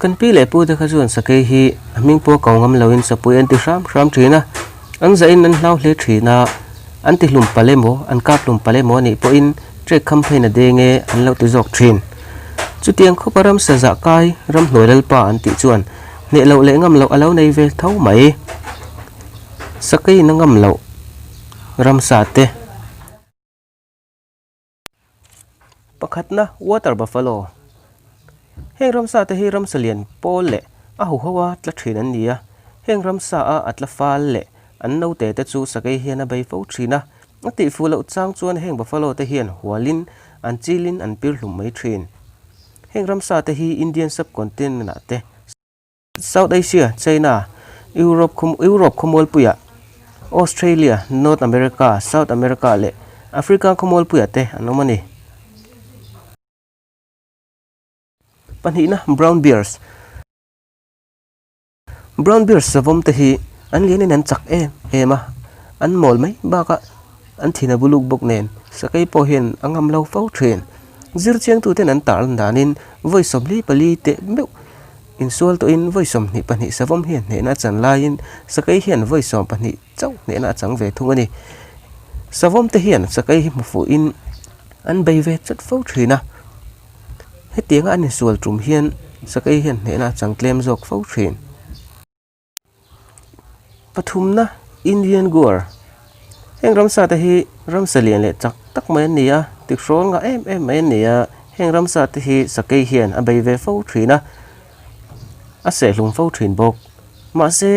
kan pi le pu te kha chuan sakai hi ming po kawngam loin sapui an ti ram thina an za in an hlau hle thina an ti hlum palemo an kap hlum palemo ni po in tre campaign a de nge an lo ti jok thin chutiang khoparam sa za kai ram hnoilal pa an ti chuan ne lo le ngam lo alo nei ve thau mai sakai na ngam lo ram sa te pakhat na water buffalo heng ram sa te hi ram salian pol le a hu hawa tla thin an nia heng ram sa a atla fal le an no te te chu sakai hian a bei fo thina ati fulo chang chuan heng buffalo te hian hualin an chilin an pir hlum mai thin heng ram sa te hi Indian subcontinent na te South Asia China Europe khomol puya Australia North America South America le Africa khomol puya te anomani panhina brown bears savom te hi an lianin an chak ema an mol mai baka an thina buluk bok nen sakai po hian angam lo fo thren zir chiang tu ten an tar danin voisom li pali te meu insual to in voisom ni pani savom hian ne na chan lain sakai hian voisom pani chau ne na chang ve thungani savom te hian sakai hi mafu in an bei ve chat fo thrina hetianga an insual trum hian sakai hian ne na chang klem jok fo thrin pathumna Indian Gour heng ram sa te hi ram salian le chak tak mai nia tikrol nga em mai nia heng ram sa te hi sakai hian a bei ve fo thrina a se hlum fo thrin bok ma se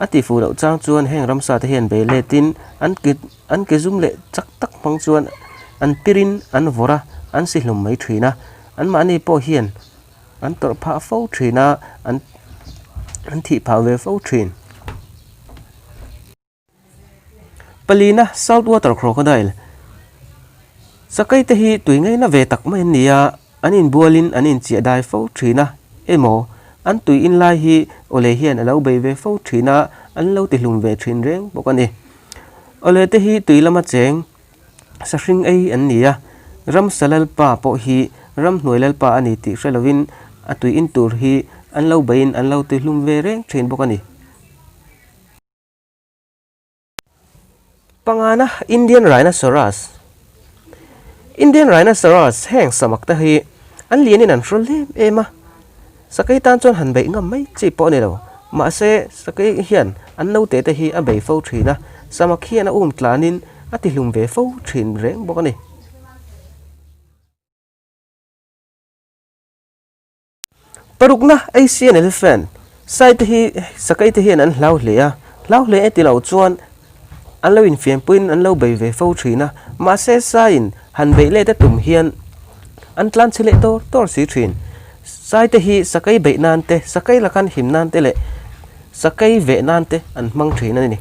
ati fu lo chang chuan heng ram sa te hian be le tin an ke zum le chak tak mang chuan an pirin an vora an si hlum mai thrina an mani po hian an tor pha fo thrina an thi pha ve fo thrin palina saltwater crocodile sakai te hi tuingai na ve tak mai nia anin bualin anin chia dai fo thina emo an tui in lai hi ole hian alo bei ve fo thina an lo ti hlum ve thin reng bokani ole te hi tui lama cheng sa hring ei an nia ram salal pa po hi ram hnoilal pa ani ti hrelovin atui in tur hi an lo bein an lo ti hlum ve reng thin bokani pangana Indian rhinoceros heng samak ta hi an lienin an hrol le ema sakai tan chon han bei ngam mai chi po ne lo ma se sakai hian an no te hi a bei fo thina samak hian a tlanin ati hlum ve fo thin reng bokani parukna Asian elephant sai te hi sakai te hian an hlau hle ti lo chuan an lo in fiam puin an lo bei ve fo thina ma se sain han bei le te tum hian an tlan chile tor si thin sai te hi sakai bei nan te sakai lakan him nan te le sakai ve nan te an mang thina ni